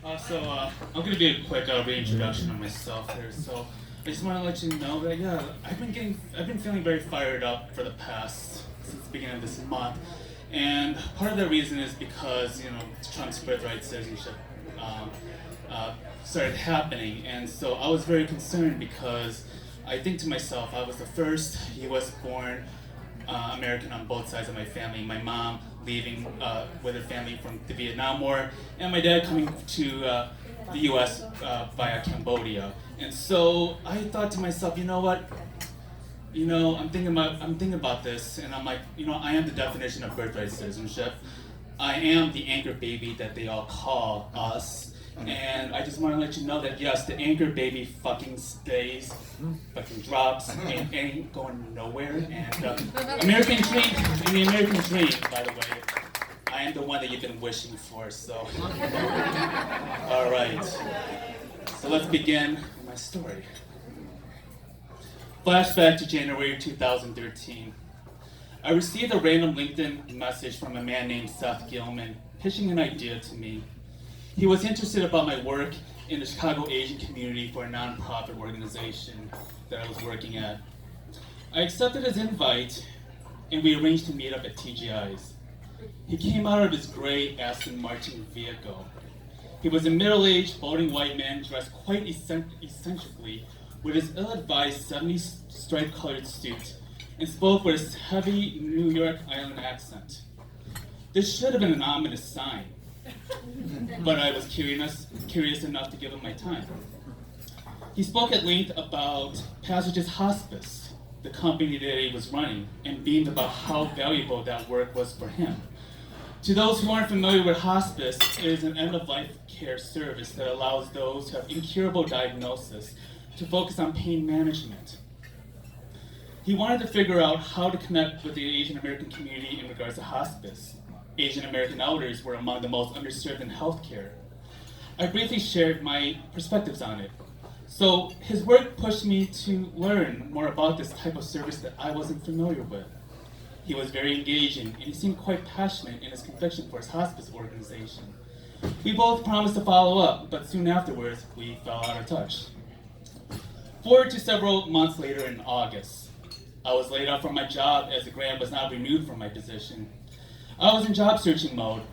I'm going to be a quick reintroduction of myself here. So I just want to let you know that I've been feeling very fired up for the past since the beginning of this month, and part of the reason is because Trump's birthright citizenship started happening, and so I was very concerned because I think to myself I was the first U.S.-born American on both sides of my family. My mom leaving with her family from the Vietnam War, and my dad coming to the U.S. Via Cambodia. And so I thought to myself, you know what? I'm thinking about this, and I'm like, I am the definition of birthright citizenship. I am the anchor baby that they all call us. And I just want to let you know that yes, the anchor baby fucking stays, fucking drops, and ain't going nowhere. And the American dream, by the way, I am the one that you've been wishing for. So, all right. So let's begin with my story. Flashback to January 2013. I received a random LinkedIn message from a man named Seth Gillman pitching an idea to me. He was interested about my work in the Chicago Asian community for a nonprofit organization that I was working at. I accepted his invite, and we arranged to meet up at TGI's. He came out of his gray Aston Martin vehicle. He was a middle-aged, balding white man dressed quite eccentrically with his ill-advised 70s stripe-colored suit and spoke with his heavy New York Island accent. This should have been an ominous sign, but I was curious enough to give him my time. He spoke at length about Passages Hospice, the company that he was running, and beamed about how valuable that work was for him. To those who aren't familiar with hospice, it is an end-of-life care service that allows those who have incurable diagnosis to focus on pain management. He wanted to figure out how to connect with the Asian American community in regards to hospice. Asian American elders were among the most underserved in healthcare. I briefly shared my perspectives on it. So his work pushed me to learn more about this type of service that I wasn't familiar with. He was very engaging, and he seemed quite passionate in his conviction for his hospice organization. We both promised to follow up, but soon afterwards, we fell out of touch. Forward to several months later in August, I was laid off from my job as the grant was not renewed for my position. I was in job searching mode.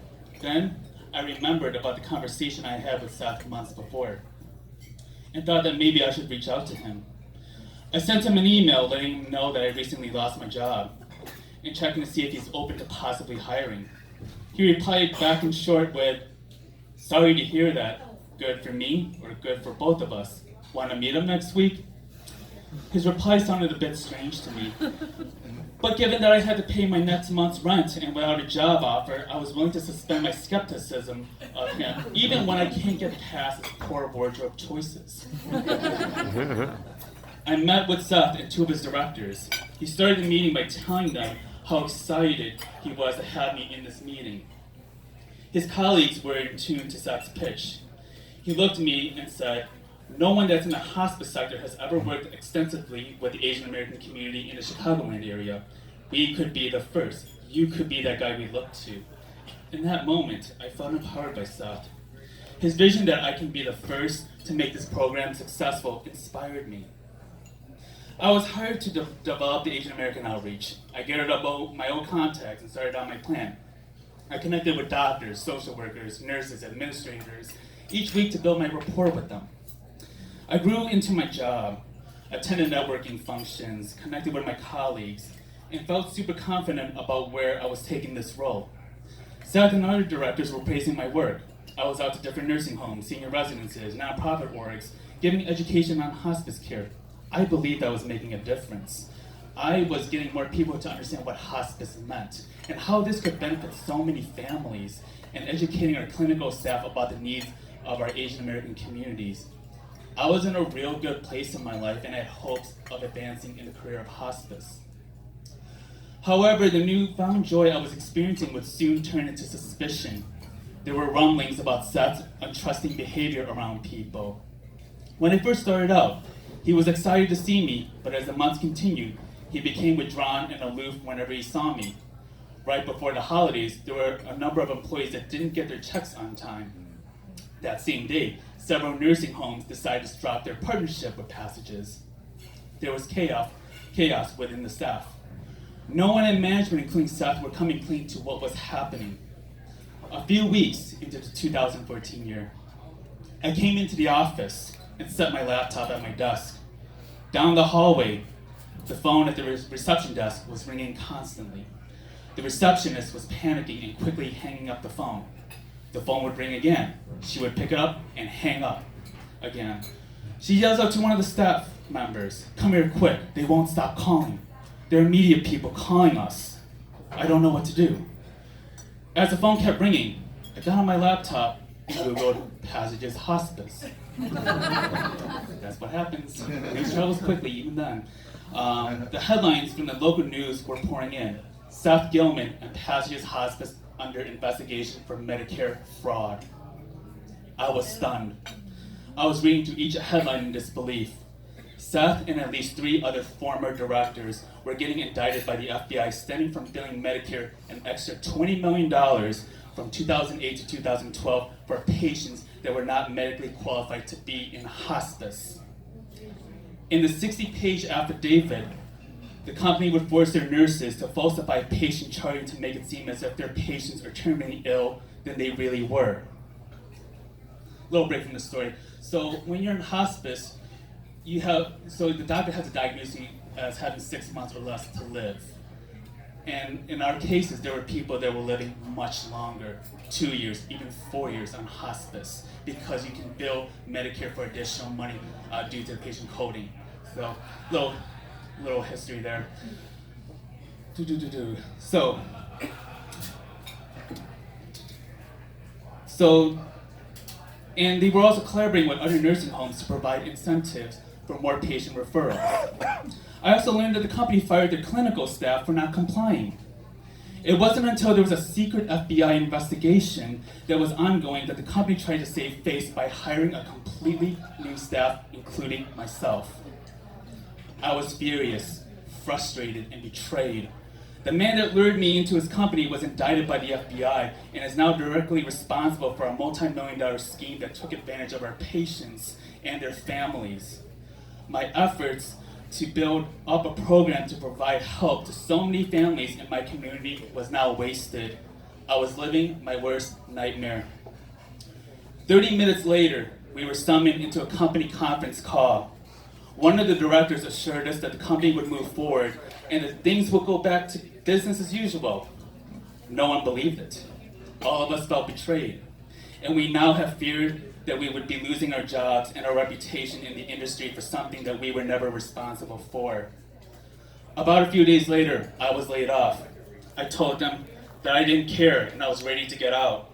Then I remembered about the conversation I had with Seth months before and thought that maybe I should reach out to him. I sent him an email letting him know that I recently lost my job and checking to see if he's open to possibly hiring. He replied back in short with, "Sorry to hear that. Good for me or good for both of us. Want to meet him next week?" His reply sounded a bit strange to me. But given that I had to pay my next month's rent and without a job offer, I was willing to suspend my skepticism of him, even when I can't get past his poor wardrobe choices. I met with Seth and two of his directors. He started the meeting by telling them how excited he was to have me in this meeting. His colleagues were in tune to Seth's pitch. He looked at me and said, "No one that's in the hospice sector has ever worked extensively with the Asian American community in the Chicagoland area. We could be the first. You could be that guy we look to." In that moment, I felt empowered by Seth. His vision that I can be the first to make this program successful inspired me. I was hired to develop the Asian American outreach. I gathered up my own contacts and started on my plan. I connected with doctors, social workers, nurses, administrators, each week to build my rapport with them. I grew into my job, attended networking functions, connected with my colleagues, and felt super confident about where I was taking this role. Seth and other directors were praising my work. I was out to different nursing homes, senior residences, nonprofit orgs, giving education on hospice care. I believed I was making a difference. I was getting more people to understand what hospice meant and how this could benefit so many families, and educating our clinical staff about the needs of our Asian American communities. I was in a real good place in my life and had hopes of advancing in the career of hospice. However, the newfound joy I was experiencing would soon turn into suspicion. There were rumblings about Seth's untrusting behavior around people. When I first started out, he was excited to see me, but as the months continued, he became withdrawn and aloof whenever he saw me. Right before the holidays, there were a number of employees that didn't get their checks on time. That same day, several nursing homes decided to drop their partnership with Passages. There was chaos within the staff. No one in management, including Seth, were coming clean to what was happening. A few weeks into the 2014 year, I came into the office and set my laptop at my desk. Down the hallway, the phone at the reception desk was ringing constantly. The receptionist was panicking and quickly hanging up the phone. The phone would ring again. She would pick it up and hang up again. She yells out to one of the staff members, "Come here quick, they won't stop calling. There are media people calling us." I don't know what to do. As the phone kept ringing, I got on my laptop and Googled Passages Hospice. That's what happens. News travels quickly, even then. The headlines from the local news were pouring in. Seth Gillman and Passages Hospice under investigation for Medicare fraud. I was stunned. I was reading through each headline in disbelief. Seth and at least 3 other former directors were getting indicted by the FBI stemming from billing Medicare an extra $20 million from 2008 to 2012 for patients that were not medically qualified to be in hospice. In the 60-page affidavit, the company would force their nurses to falsify patient charting to make it seem as if their patients are terminally ill than they really were. Little break from the story. So when you're in hospice, the doctor has to diagnose you as having 6 months or less to live. And in our cases, there were people that were living much longer, 2 years, even 4 years on hospice, because you can bill Medicare for additional money due to the patient coding. So, little history there. And they were also collaborating with other nursing homes to provide incentives for more patient referrals. I also learned that the company fired their clinical staff for not complying. It wasn't until there was a secret FBI investigation that was ongoing that the company tried to save face by hiring a completely new staff, including myself. I was furious, frustrated, and betrayed. The man that lured me into his company was indicted by the FBI and is now directly responsible for a multi-million-dollar scheme that took advantage of our patients and their families. My efforts to build up a program to provide help to so many families in my community was now wasted. I was living my worst nightmare. 30 minutes later, we were summoned into a company conference call. One of the directors assured us that the company would move forward and that things would go back to business as usual. No one believed it. All of us felt betrayed. And we now have feared that we would be losing our jobs and our reputation in the industry for something that we were never responsible for. About a few days later, I was laid off. I told them that I didn't care and I was ready to get out.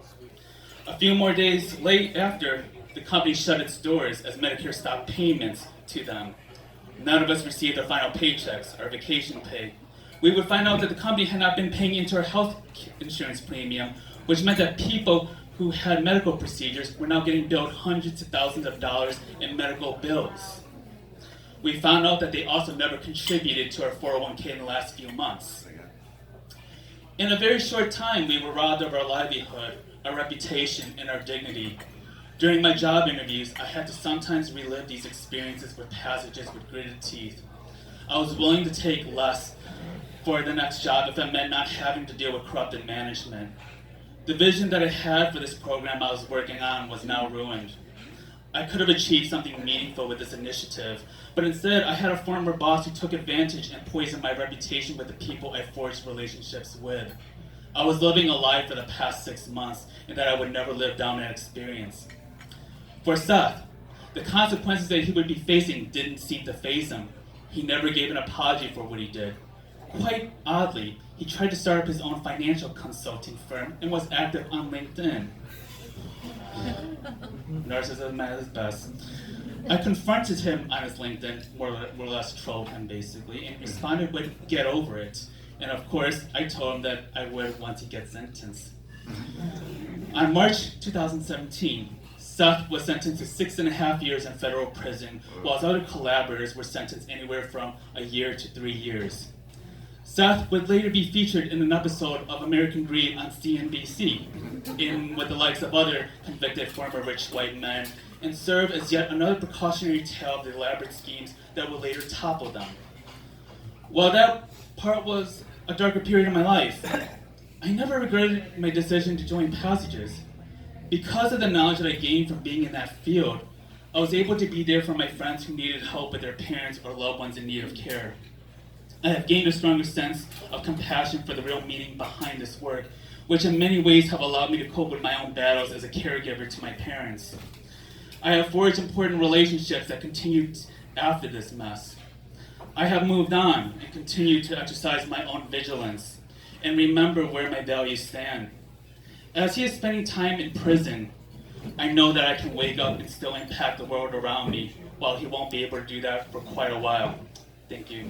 A few more days after, the company shut its doors as Medicare stopped payments to them. None of us received our final paychecks, our vacation pay. We would find out that the company had not been paying into our health insurance premium, which meant that people who had medical procedures were now getting billed hundreds of thousands of dollars in medical bills. We found out that they also never contributed to our 401k in the last few months. In a very short time, we were robbed of our livelihood, our reputation, and our dignity. During my job interviews, I had to sometimes relive these experiences with Passages with gritted teeth. I was willing to take less for the next job if it meant not having to deal with corrupted management. The vision that I had for this program I was working on was now ruined. I could have achieved something meaningful with this initiative, but instead I had a former boss who took advantage and poisoned my reputation with the people I forged relationships with. I was living a lie for the past 6 months, and that I would never live down that experience. For Seth, the consequences that he would be facing didn't seem to faze him. He never gave an apology for what he did. Quite oddly, he tried to start up his own financial consulting firm and was active on LinkedIn. Narcissism at his best. I confronted him on his LinkedIn, more or less trolled him basically, and responded with, "Get over it." And of course, I told him that I would once he gets sentenced. On March 2017, Seth was sentenced to 6.5 years in federal prison, while his other collaborators were sentenced anywhere from a year to 3 years. Seth would later be featured in an episode of American Greed on CNBC, in with the likes of other convicted former rich white men, and serve as yet another precautionary tale of the elaborate schemes that would later topple them. While that part was a darker period of my life, I never regretted my decision to join Passages. Because of the knowledge that I gained from being in that field, I was able to be there for my friends who needed help with their parents or loved ones in need of care. I have gained a stronger sense of compassion for the real meaning behind this work, which in many ways have allowed me to cope with my own battles as a caregiver to my parents. I have forged important relationships that continued after this mess. I have moved on and continued to exercise my own vigilance and remember where my values stand. As he is spending time in prison, I know that I can wake up and still impact the world around me, while he won't be able to do that for quite a while. Thank you.